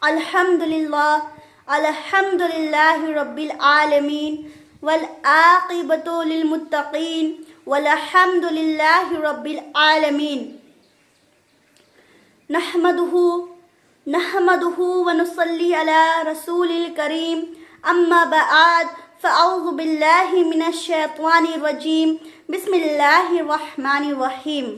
الحمدللہ رب العالمین والعاقبۃ للمتقین والحمدللہ رب العالمین نحمدہ ونصلی علی رسول الکریم اما بعد فاعوذ باللہ من الشیطان الرجیم بسم اللہ الرحمن الرحیم۔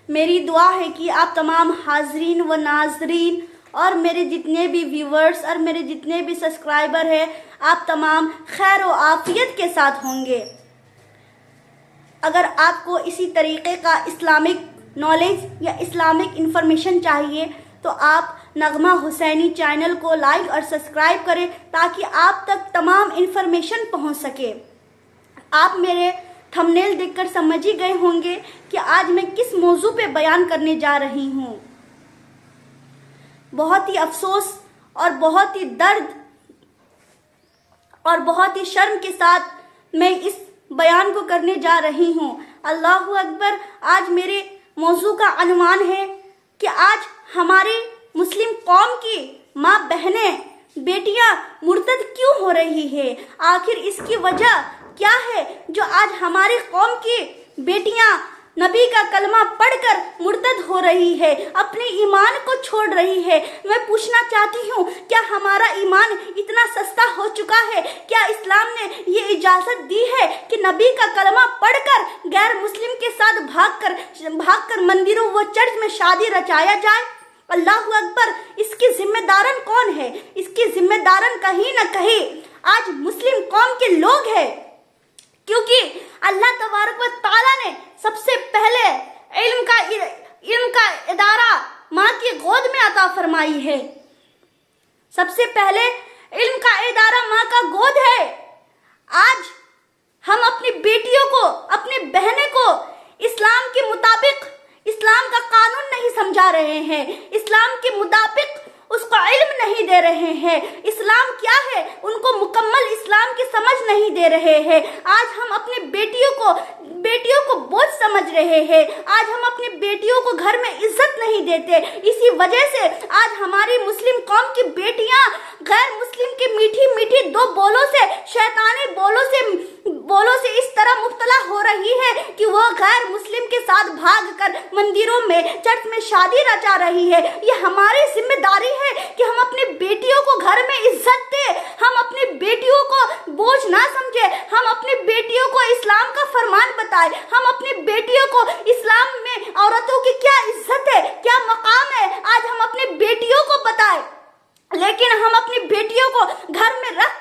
میری دعا ہے کہ آپ تمام حاضرین و ناظرین اور میرے جتنے بھی ویورز اور میرے جتنے بھی سبسکرائبر ہیں، آپ تمام خیر و عافیت کے ساتھ ہوں گے۔ اگر آپ کو اسی طریقے کا اسلامک نالج یا اسلامک انفارمیشن چاہیے تو آپ نغمہ حسینی چینل کو لائک اور سبسکرائب کریں تاکہ آپ تک تمام انفارمیشن پہنچ سکے۔ آپ میرے تھمبنیل دیکھ کر سمجھ ہی گئے ہوں گے کہ آج میں کس موضوع پہ بیان کرنے جا رہی ہوں۔ بہت ہی افسوس اور بہت ہی درد اور بہت ہی شرم کے ساتھ میں اس بیان کو کرنے جا رہی ہوں۔ اللہ اکبر۔ آج میرے موضوع کا عنوان ہے کہ آج ہماری مسلم قوم کی ماں بہنیں بیٹیاں مرتد کیوں ہو رہی ہے، آخر اس کی وجہ کیا ہے جو آج ہماری قوم کی بیٹیاں نبی کا کلمہ پڑھ کر مرتد ہو رہی ہے، اپنے ایمان کو چھوڑ رہی ہے۔ میں پوچھنا چاہتی ہوں، کیا ہمارا ایمان اتنا سستا ہو چکا ہے؟ کیا اسلام نے یہ اجازت دی ہے کہ نبی کا کلمہ پڑھ کر غیر مسلم کے ساتھ بھاگ کر مندروں و چرچ میں شادی رچایا جائے؟ اللہ اکبر۔ اس کی ذمہ دارن کون ہے؟ اس کی ذمہ دارن کہیں نہ کہیں آج مسلم قوم کے لوگ ہیں، کیونکہ اللہ تبارک و تعالیٰ نے سب سے پہلے علم کا ادارہ ماں کی گود میں عطا فرمائی ہے۔ سب سے پہلے علم کا ادارہ ماں کا گود ہے۔ آج ہم اپنی بیٹیوں کو، اپنی بہنیں کو اسلام کے مطابق اسلام کا قانون نہیں سمجھا رہے ہیں، اسلام کے مطابق اس کو علم نہیں دے رہے ہیں۔ اسلام کیا ہے ان کو مکمل اسلام کی سمجھ نہیں دے رہے ہیں۔ آج ہم اپنی بیٹیوں کو بوجھ سمجھ رہے ہیں، آج ہم اپنی بیٹیوں کو گھر میں عزت نہیں دیتے۔ اسی وجہ سے آج ہماری مسلم قوم کی بیٹیاں غیر مسلم کی میٹھی میٹھی دو بولوں سے، شیطانی بولوں سے اس طرح مبتلا ہو رہی ہے کہ وہ غیر مسلم کے ساتھ بھاگ کر مندروں میں چرچ میں شادی رچا رہی ہے۔ یہ ہماری ذمہ داری ہے کہ ہم اپنی بیٹیوں کو گھر میں عزت دیں، ہم اپنی بیٹیوں کو بوجھ نہ سمجھے، ہم اپنی بیٹیوں کو اسلام کا فرمان بتائیں، ہم اپنی بیٹیوں کو اسلام میں عورتوں کی کیا عزت ہے، کیا مقام ہے، آج ہم اپنی بیٹیوں کو بتائیں۔ لیکن ہم اپنی بیٹیوں کو گھر میں رکھ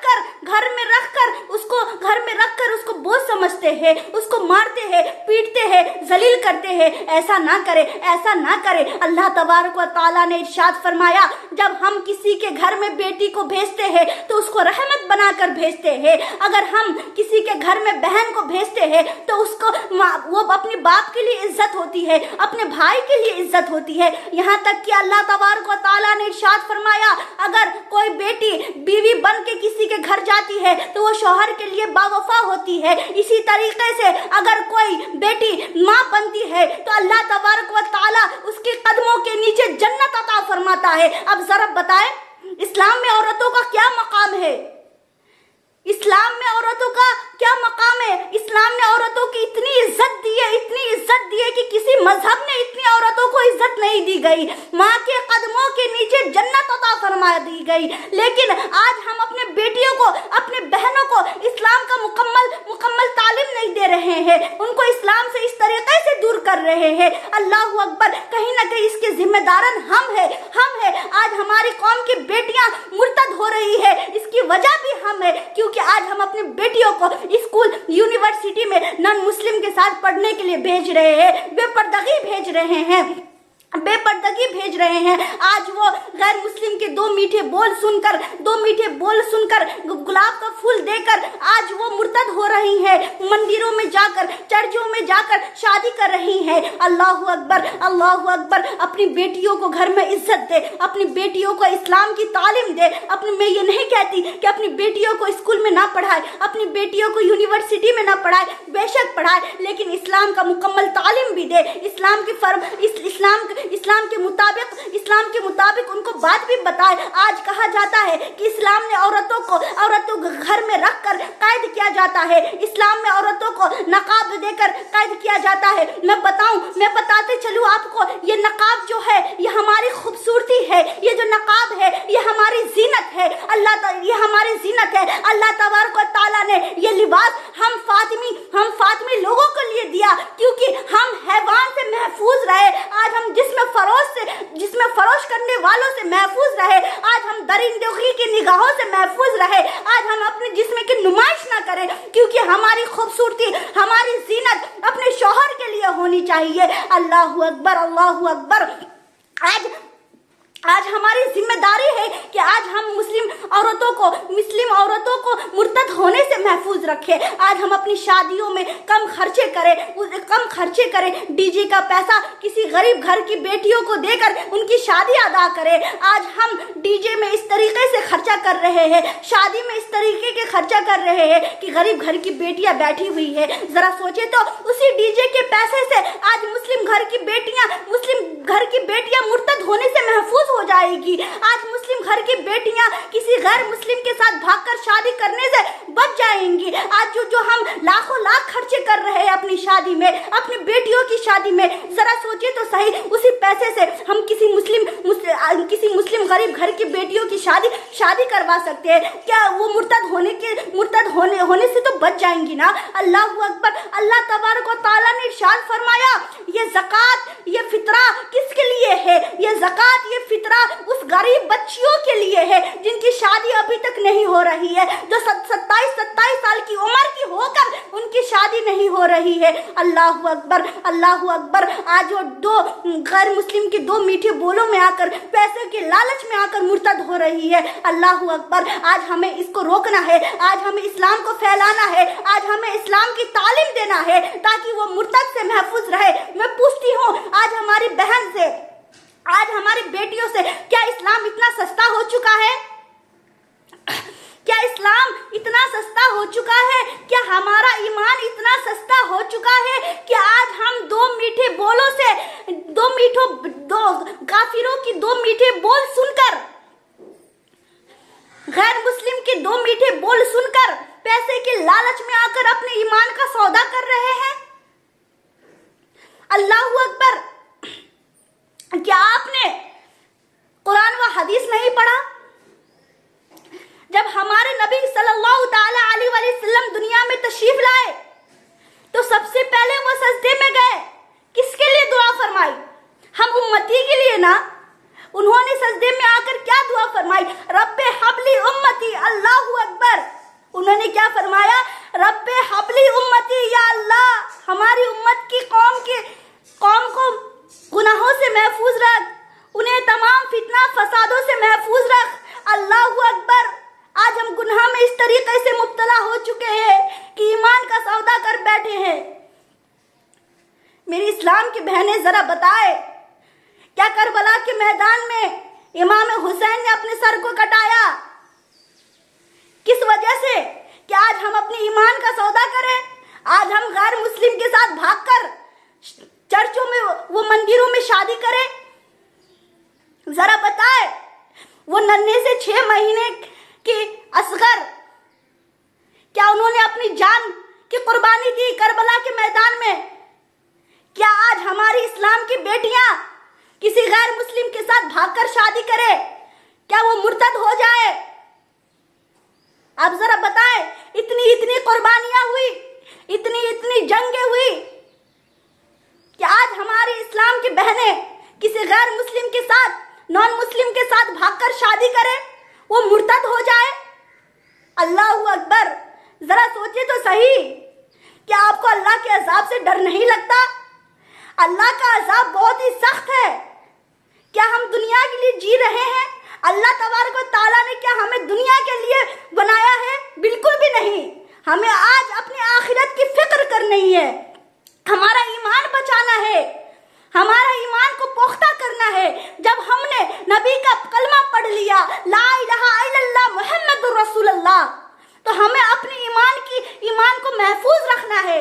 کر اس کو بوجھ سمجھتے ہیں، اس کو مارتے ہیں، پیٹتے ہیں، ذلیل کرتے ہیں۔ ایسا نہ کرے۔ اللہ تبارک و تعالیٰ نے ارشاد فرمایا، جب ہم کسی کے گھر میں بیٹی کو بھیجتے ہیں تو اس کو رحمت بنا کر بھیجتے ہیں۔ اگر ہم کسی کے گھر میں بہن کو بھیجتے ہیں تو اس کو وہ اپنے باپ کے لیے عزت ہوتی ہے، اپنے بھائی کے لیے عزت ہوتی ہے۔ یہاں تک کہ اللہ تبارک و تعالیٰ نے ارشاد فرمایا، اگر کوئی بیٹی بیوی بن کے کسی کے گھر جاتی ہے تو وہ شوہر کے لیے باوفا ہوتی ہے۔ اسی طریقے سے اگر کوئی بیٹی ماں بنتی ہے تو اللہ تبارک و تعالیٰ اس کے قدموں کے نیچے جنت عطا فرماتا ہے۔ اب ذرا بتائیں، اسلام میں عورتوں کا کیا مقام ہے؟ اسلام میں عورتوں کا کیا مقام ہے؟ اسلام نے عورتوں کی اتنی عزت دی ہے کہ کسی مذہب نے اتنی عورتوں کو عزت نہیں دی گئی۔ ماں کے قدموں کے نیچے جنت عطا فرما دی گئی۔ لیکن آج ہم اپنے بیٹیوں کو، اپنے بہنوں کو اسلام کا مکمل تعلیم نہیں دے رہے ہیں، ان کو اسلام سے اس طریقے سے دور کر رہے ہیں۔ اللہ اکبر۔ کہیں نہ کہیں اس کے ذمہ دارن ہم ہیں۔ آج ہماری قوم کی بیٹیاں مرتد ہو رہی ہے، اس کی وجہ بھی ہم ہیں، کیونکہ آج ہم اپنی بیٹیوں کو اسکول یونیورسٹی میں نان مسلم کے ساتھ پڑھنے کے لیے بھیج رہے ہیں، بے پردگی بھیج رہے ہیں۔ آج وہ غیر مسلم کے دو میٹھے بول سن کر گلاب کا پھول دے کر آج وہ مرتد ہو رہی ہیں، مندروں میں جا کر، چرچوں میں جا کر شادی کر رہی ہیں۔ اللہ اکبر۔ اپنی بیٹیوں کو گھر میں عزت دے، اپنی بیٹیوں کو اسلام کی تعلیم دے۔ میں یہ نہیں کہتی کہ اپنی بیٹیوں کو اسکول میں نہ پڑھائے، اپنی بیٹیوں کو یونیورسٹی میں نہ پڑھائے، بے شک پڑھائے، لیکن اسلام کا مکمل تعلیم بھی دے، اسلام اسلام کے مطابق ان کو بات بھی بتائے۔ آج کہا جاتا ہے کہ اسلام نے عورتوں کو گھر میں رکھ کر قید کیا جاتا ہے، اسلام میں عورتوں کو نقاب دے کر قید کیا جاتا ہے۔ میں بتاتے چلوں آپ کو، یہ نقاب جو ہے یہ ہماری خوبصورتی ہے، یہ جو نقاب ہے یہ ہماری زینت ہے، یہ ہماری زینت ہے۔ اللہ تبارک و تعالیٰ نے یہ لباس ہم فاطمی لوگوں کو لیے دیا کیونکہ ہم حیوان سے محفوظ رہے، آج ہم جسم فروش کرنے والوں سے محفوظ رہے، آج ہم درندوں کی نگاہوں سے محفوظ رہے، آج ہم اپنے جسم کی نمائش نہ کریں کیونکہ ہماری خوبصورتی، ہماری زینت اپنے شوہر کے لیے ہونی چاہیے۔ اللہ اکبر، اللہ اکبر۔ آج ہماری ذمہ داری ہے کہ آج ہم مسلم عورتوں کو مرتد ہونے سے محفوظ رکھیں۔ آج ہم اپنی شادیوں میں کم خرچے کریں، ڈی جے کا پیسہ کسی غریب گھر کی بیٹیوں کو دے کر ان کی شادی ادا کریں۔ آج ہم ڈی جے میں اس طریقے سے خرچہ کر رہے ہیں، شادی میں اس طریقے کے خرچہ کر رہے ہیں کہ غریب گھر کی بیٹیاں بیٹھی ہوئی ہے۔ ذرا سوچے تو اسی ڈی جے کے پیسے سے آج مسلم گھر کی بیٹیاں مرتد ہونے سے محفوظ ہو جائے گی۔ آج مسلم گھر کی بیٹیاں کسی غیر مسلم کے ساتھ بھاگ کر شادی کرنے سے بچ جائیں گی۔ آج جو ہم لاکھوں لاکھ خرچے کر رہے ہیں اپنی شادی میں، اپنی بیٹیوں کی شادی میں، ذرا سوچے تو صحیح، اسی پیسے سے ہم کسی مسلم غریب گھر کی بیٹیوں کی شادی کروا سکتے ہیں۔ کیا وہ مرتد ہونے سے تو بچ جائیں گی نا؟ اللہ اکبر۔ اللہ تبارک و تعالیٰ نے ارشاد فرمایا، یہ زکوٰۃ، یہ فطرہ کس کے لیے ہے؟ یہ زکوٰۃ، یہ فطرہ اس غریب بچیوں کے لیے ہے جن کی شادی ابھی تک نہیں ہو رہی ہے، جو 27 سال کی عمر کی ہو کر ان کی شادی نہیں ہو رہی ہے۔ اللہ اکبر، اللہ اکبر۔ آج وہ دو غیر مسلم کے دو میٹھے بولوں میں آ کر، پیسے کے لالچ میں آ کر مرتد ہو رہی ہے۔ اللہ اکبر۔ آج ہمیں اس کو روکنا ہے، آج ہمیں اسلام کو پھیلانا ہے، آج ہمیں اسلام کی تعلیم دینا ہے تاکہ وہ مرتد سے محفوظ رہے۔ میں پوچھتی ہوں آج ہماری بہن سے، آج ہماری بیٹیوں سے، کیا اسلام اتنا سستا ہو چکا ہے؟ کیا اسلام اتنا سستا ہو چکا ہے؟ کیا ہمارا ایمان اتنا سستا ہو چکا ہے کہ آج ہم دو کافروں کی دو میٹھے بول سن کر، غیر مسلم کے دو میٹھے بول سن کر پیسے کے لالچ میں آ کر اپنے ایمان کا سودا کر رہے ہیں؟ اللہ اکبر۔ کیا آپ نے قرآن و حدیث نہیں پڑھا؟ جب ہمارے نبی صلی اللہ تعالی علیہ وسلم دنیا میں تشریف لائے تو سب سے پہلے وہ سجدے میں گئے، کس کے لیے دعا فرمائی؟ ہم امتی کے لیے نا۔ انہوں نے سجدے میں آ کر کیا دعا فرمائی؟ رب حبلی امتی۔ اللہ اکبر۔ انہوں نے کیا فرمایا؟ رب حبلی امتی، یا اللہ ہماری امت کی قوم کو گناہوں سے محفوظ رکھ، انہیں تمام فتنہ فسادوں سے محفوظ رکھ۔ اللہ اکبر۔ آج ہم گناہ میں اس طریقے سے مبتلا ہو چکے ہیں کہ ایمان کا سودا کر بیٹھے ہیں۔ میری اسلام کی بہنیں ذرا بتائے، کیا کربلا کے میدان میں امام حسین نے اپنے سر کو کٹایا؟ کس وجہ سے؟ کہ آج ہم اپنے ایمان کا سودا کریں، آج ہم غیر مسلم کے ساتھ بھاگ کر چرچوں میں، وہ مندروں میں شادی کریں؟ ذرا بتائے، وہ ننھے سے 6 مہینے کے اصغر، کیا انہوں نے اپنی جان کی قربانی دی کربلا کے میدان میں؟ کیا آج ہماری اسلام کی بیٹیاں کسی غیر مسلم کے ساتھ بھاگ کر شادی کرے؟ کیا وہ مرتد ہو جائے؟ آپ ذرا بتائیں، اتنی قربانیاں ہوئی، اتنی جنگیں ہوئی، کہ آج ہماری اسلام کی بہنیں کسی غیر مسلم کے ساتھ، نان مسلم کے ساتھ بھاگ کر شادی کرے، وہ مرتد ہو جائے؟ اللہ اکبر۔ ذرا سوچے تو صحیح، کیا آپ کو اللہ کے عذاب سے ڈر نہیں لگتا؟ اللہ کا عذاب بہت ہی سخت ہے۔ کیا ہم دنیا کے لیے جی رہے ہیں؟ اللہ تبارک و تعالیٰ نے کیا ہمیں دنیا کے لیے بنایا ہے؟ بالکل بھی نہیں۔ ہمیں آج اپنی آخرت کی فکر کرنی ہے، ہمارا ایمان بچانا ہے، ہمارا ایمان کو پختہ کرنا ہے۔ جب ہم نے نبی کا کلمہ پڑھ لیا، لا الہ الا اللہ محمد رسول اللہ، تو ہمیں اپنے ایمان کو محفوظ رکھنا ہے،